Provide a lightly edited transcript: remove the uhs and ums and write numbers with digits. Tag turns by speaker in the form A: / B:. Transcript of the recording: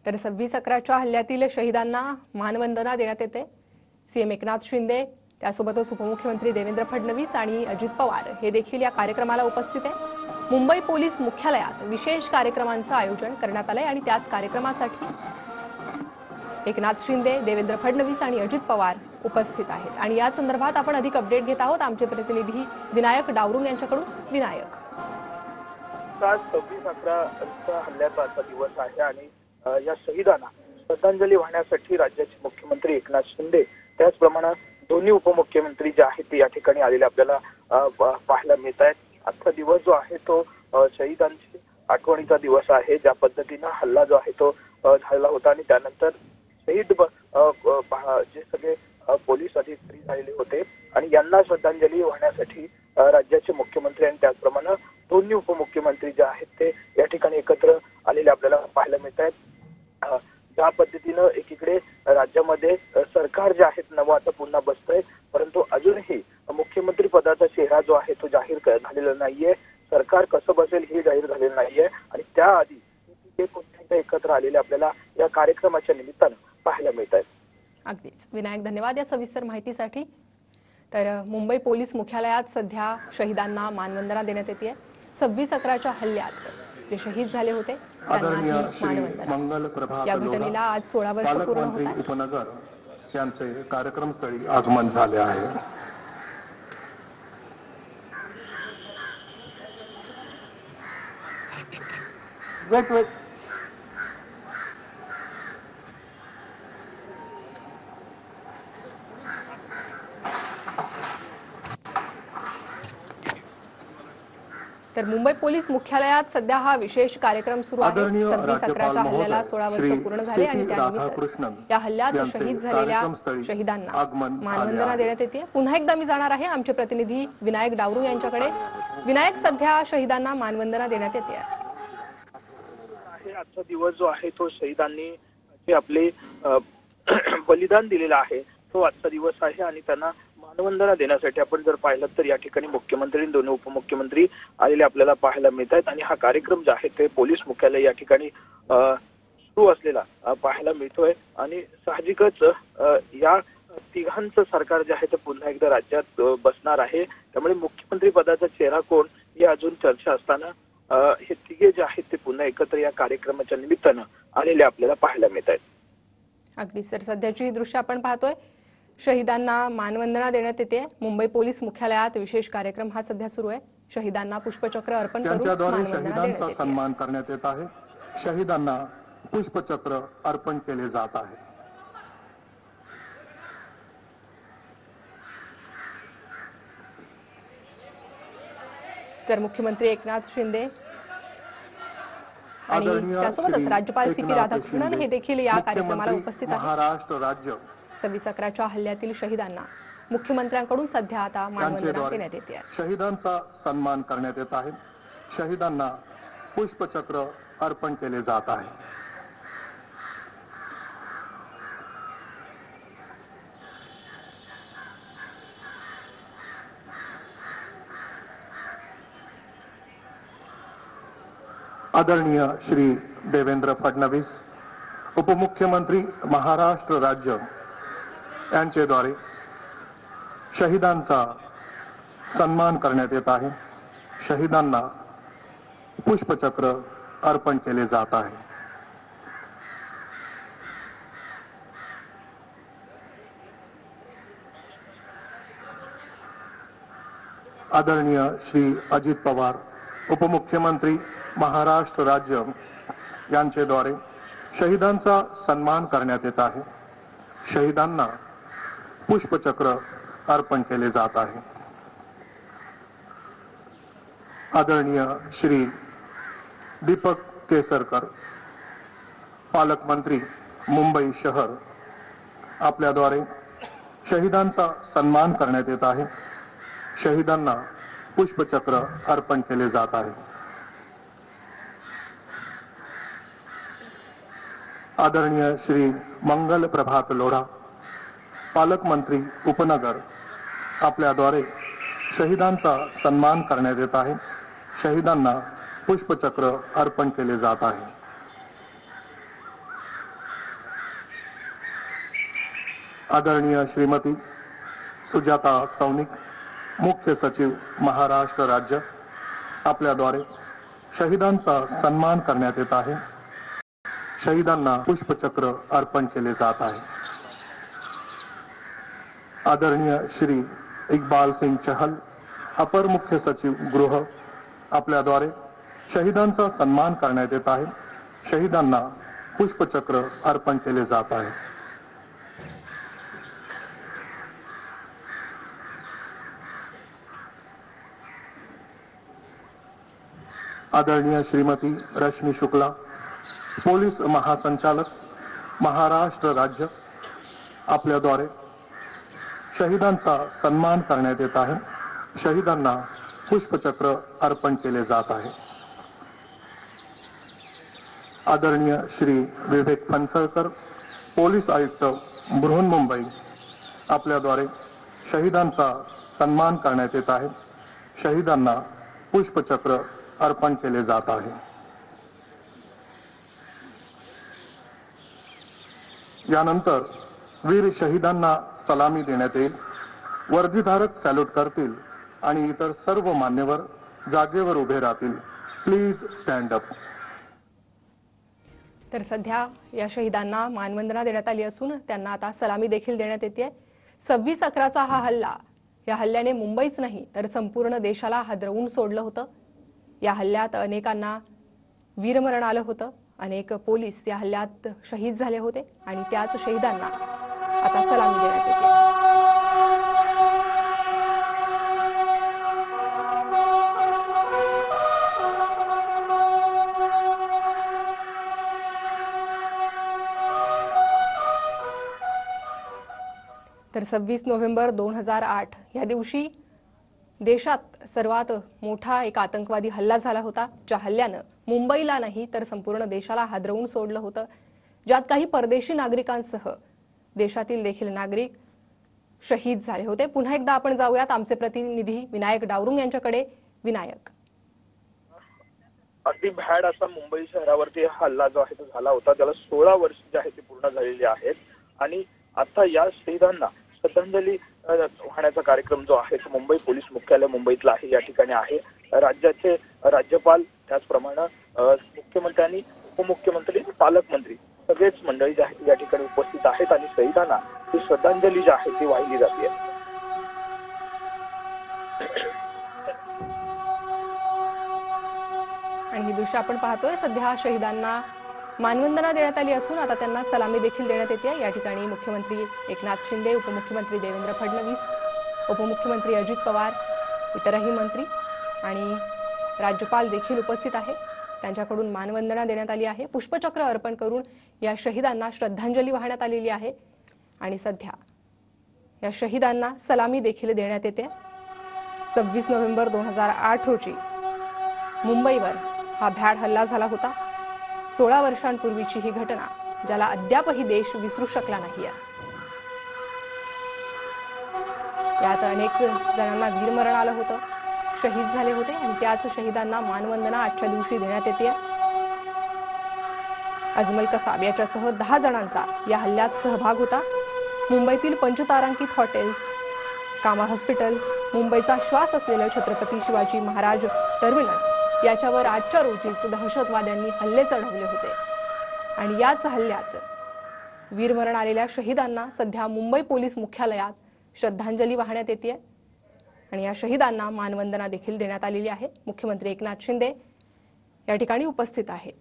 A: तर 26/11च्या हल्ल्यातील शहीदांना मानवंदना देण्यात येते। सीएम एकनाथ शिंदे, त्यासोबतच उपमुख्यमंत्री देवेंद्र फडणवीस आणि अजित पवार हे देखील या कार्यक्रमाला उपस्थित आहे। मुंबई पोलीस मुख्यालयात विशेष कार्यक्रमांचं आयोजन करण्यात आलंय आणि त्याच कार्यक्रमासाठी एकनाथ शिंदे, देवेंद्र फडणवीस आणि अजित पवार उपस्थित आहेत। आणि या संदर्भात आपण अधिक अपडेट घेत आहोत आमचे प्रतिनिधी विनायक डावरुंग यांच्याकडून। विनायक,
B: 26/11च्या हल्ल्याचा आजचा दिवस आहे आणि या शहीदांना श्रद्धांजली वाहण्यासाठी राज्याचे मुख्यमंत्री एकनाथ शिंदे, त्याचप्रमाणे दोन्ही उपमुख्यमंत्री जे आहेत ते या ठिकाणी आलेले आपल्याला पाहायला मिळत आहेत। आजचा दिवस जो आहे तो शहीदांची आठवणीचा दिवस आहे। ज्या पद्धतीने हल्ला जो आहे तो झाला होता आणि त्यानंतर शहीद जे सगळे पोलीस अधिकारी झालेले होते आणि यांना श्रद्धांजली वाहण्यासाठी राज्याचे मुख्यमंत्री आणि त्याचप्रमाणे दोन्ही उपमुख्यमंत्री जे आहेत ते या ठिकाणी एकत्र आलेले आपल्याला पाहायला मिळत आहेत। ज्या पद्धतीनं एकीकडे राज्यामध्ये सरकार जे आहे नवं आता पुन्हा बसतंय, परंतु अजूनही मुख्यमंत्री पदाचा चेहरा जो आहे तो जाहीर झालेला नाहीये। सरकार कसं बसेल हे जाहीर झालेलं नाहीये आणि त्याआधी ते पुन्हा एकत्र आलेले आपल्याला या कार्यक्रमाच्या निमित्तानं पाहायला मिळत आहेत।
A: अगदीच विनायक, धन्यवाद या सविस्तर माहितीसाठी। तर मुंबई पोलीस मुख्यालयात सध्या शहीदांना मानवंदना देण्यात येते। 26/11च्या हल्ल्यात जे शहीद झाले होते त्यांना ही मानवंदना। या घटनेला आज 16 वर्ष पूर्ण होत आहेत।
C: उपनगर यांचे कार्यक्रमस्थळी आगमन झाले आहे। वेट
A: तर मुंबई पोलीस मुख्यालयात सध्या हा विशेष कार्यक्रम सुरू आहे। 26/11च्या हल्ल्याला 16 वर्ष पूर्ण झाले आणि त्यानिमित्त या हल्ल्यात शहीद झालेल्या शहीदांना मानवंदना देण्यात येते। पुन्हा एकदा मी जाणार आहे आमचे प्रतिनिधी विनायक डावरुंग यांच्याकडे। विनायक, सध्या शहीदांना मानवंदना देण्यात येते।
B: आजचा दिवस जो आहे तो शहीदांनी जे आपले बलिदान दिलेलं आहे तो आजचा दिवस आहे आणि त्यांना मानवंदना देण्यासाठी आपण जर पाहिलं तर या ठिकाणी मुख्यमंत्री, दोन्ही उपमुख्यमंत्री आलेले आपल्याला पाहायला मिळत आहेत आणि हा कार्यक्रम जो आहे ते पोलीस मुख्यालय या ठिकाणी सुरू असलेला पाहायला मिळतोय आणि साहजिकच या तिघांचं सरकार जे आहे ते पुन्हा एकदा राज्यात बसणार आहे। त्यामुळे मुख्यमंत्री पदाचा चेहरा कोण ही अजून चर्चा असताना हे तिघे जे आहेत ते पुन्हा एकत्र या कार्यक्रमाच्या निमित्तानं आलेले आपल्याला पाहायला मिळत आहेत।
A: अगदी सर, सध्याची दृश्य आपण पाहतोय। शहीदांना मानवंदना देण्यात येते। मुंबई पोलीस मुख्यालयात विशेष कार्यक्रम हा सध्या सुरू आहे। शहीदांना पुष्पचक्र अर्पण करून
C: शहीदांचा सन्मान करण्यात येत आहे। शहीदांना पुष्पचक्र अर्पण केले जात आहे।
A: तर मुख्यमंत्री एकनाथ शिंदे आणि त्यासोबतच राज्यपाल सीपी राधाकृष्णन हे देखील या कार्यक्रमाला उपस्थित आहेत।
C: महाराष्ट्र राज्य
A: 26/11च्या हल्ल्यातील शहीदांना मुख्यमंत्र्यांकडून सध्या आता मानवंदना देण्यात येते।
C: शहीदांचा सन्मान करण्यात येत आहे। शहीदांना पुष्पचक्र अर्पण केले जात आहे। आदरणीय श्री देवेंद्र फडणवीस, उपमुख्यमंत्री महाराष्ट्र राज्य यांच्याद्वारे शहीदांचा सन्मान करण्यात येत आहे। शहीदांना पुष्पचक्र अर्पण केले जात आहे। आदरणीय श्री अजित पवार, उपमुख्यमंत्री महाराष्ट्र राज्य यांच्याद्वारे शहीदांचा सन्मान करण्यात येत आहे। शहीदांना पुष्पचक्र अर्पण केले जात आहे। आदरणीय श्री दीपक केसरकर, पालकमंत्री मुंबई शहर, आपल्याद्वारे शहीदांचा सन्मान करण्यात येत आहे। शहीदांना पुष्पचक्र अर्पण केले जात आहे। आदरणीय श्री मंगल प्रभात लोढ़ा, पालकमंत्री उपनगर, आपल्याद्वारे शहीदांचा सन्मान करण्यात येत आहे। शहीदांना पुष्पचक्र अर्पण केले जात आहे। आदरणीय श्रीमती सुजाता सौनिक, मुख्य सचिव महाराष्ट्र राज्य, आपल्याद्वारे शहीदांचा सन्मान करण्यात येत आहे. शहीदांना पुष्पचक्र अर्पण केले जात आहे. आदरणीय श्री इकबाल सिंग चहल, अपर मुख्य सचिव गृह, आपल्याद्वारे शहीदांचा सन्मान करण्यात येत आहे. शहीदांना पुष्पचक्र अर्पण केले जात आहे. आदरणीय श्रीमती रश्मी शुक्ला, पोलीस महासंचालक महाराष्ट्र राज्य, आपल्याद्वारे शहीदांचा सन्मान करण्यात येत आहे. शहीदांना पुष्पचक्र अर्पण केले जात आहे. आदरणीय श्री विवेक फणसळकर, पोलीस आयुक्त बृहन्मुंबई, आपल्याद्वारे शहीदांचा सन्मान करण्यात येत आहे. शहीदांना पुष्पचक्र अर्पण केले जात आहे. यानंतर वीर शहीदांना सलामी देण्यात येईल. वर्दीधारक सॅल्यूट करतील आणि इतर सर्व मान्यवर जागेवर उभे राहतील. Please stand up.
A: तर सध्या या शहीदांना मानवंदना देण्यात आली असून त्यांना आता सलामी देखील देण्यात येते. 26/11चा हा हल्ला, या हल्ल्याने मुंबईच नाही तर संपूर्ण देशाला हादरवून सोडलं होतं. या हल्ल्यात अनेकांना वीरमरण आलं होतं. अनेक पोलीस या हल्ल्यात शहीद झाले होते आणि त्याच शहीदांना आता सलामी देण्यात येते. तर 26 नोव्हेंबर 2008 या दिवशी देशात सर्वात मोठा एक आतंकवादी हल्ला झाला होता, ज्या हल्ल्यानं मुंबईला नाही तर संपूर्ण देशाला हादरवून सोडलं होतं, ज्यात काही परदेशी नागरिकांसह देशातील देखील नागरिक शहीद झाले होते. पुन्हा एकदा आपण जाऊयात आमचे प्रतिनिधी विनायक डावरुंग यांच्याकडे. विनायक,
B: अगदी भॅड असा मुंबई शहरावरती हल्ला जो आहे तो झाला होता. त्याला 16 वर्ष जे आहे ते पूर्ण झालेली आहेत आणि आता या शहीदांना श्रद्धांजली वाहण्याचा कार्यक्रम जो आहे तो मुंबई पोलीस मुख्यालय मुंबईतला आहे, या ठिकाणी आहे. राज्याचे राज्यपाल, त्याचप्रमाणे मुख्यमंत्र्यांनी, उपमुख्यमंत्री, पालकमंत्री सगळेच मंडळी जे आहेत या ठिकाणी उपस्थित आहेत आणि शहीदांना ही श्रद्धांजली जी आहे ती वाहिली जाते.
A: आणि ही दृश्य आपण पाहतोय. सध्या शहीदांना मानवंदना देण्यात आली असून आता त्यांना सलामी देखील देण्यात येते. या ठिकाणी मुख्यमंत्री एकनाथ शिंदे, उपमुख्यमंत्री देवेंद्र फडणवीस, उपमुख्यमंत्री अजित पवार, इतरही मंत्री आणि राज्यपाल देखील उपस्थित आहेत. त्यांच्याकडून मानवंदना देण्यात आली आहे. पुष्पचक्र अर्पण करून या शहीदांना श्रद्धांजली वाहण्यात आलेली आहे आणि सध्या या शहीदांना सलामी देखील देण्यात येते. 26 नोव्हेंबर 2008 रोजी मुंबईवर हा भ्याड हल्ला झाला होता. 16 वर्षांपूर्वीची ही घटना, ज्याला अद्यापही देश विसरू शकला नाहीये. यात अनेक जणांना वीरमरण आलं होतं, शहीद झाले होते आणि त्याच शहीदांना मानवंदना आजच्या दिवशी देण्यात येते. अजमल कसाब याच्यासह 10 जणांचा या हल्ल्यात सहभाग होता. मुंबईतील पंचतारांकित हॉटेल्स, कामा हॉस्पिटल, मुंबईचा श्वास असलेलं छत्रपती शिवाजी महाराज टर्मिनस याच्यावर आजच्या रोजीच दहशतवाद्यांनी हल्ले चढवले होते आणि याच हल्ल्यात वीरमरण आलेल्या शहीदांना सध्या मुंबई पोलीस मुख्यालयात श्रद्धांजली वाहण्यात येते आणि या शहीदांना मानवंदना देखील देण्यात आलेली आहे. मुख्यमंत्री एकनाथ शिंदे या ठिकाणी उपस्थित आहेत.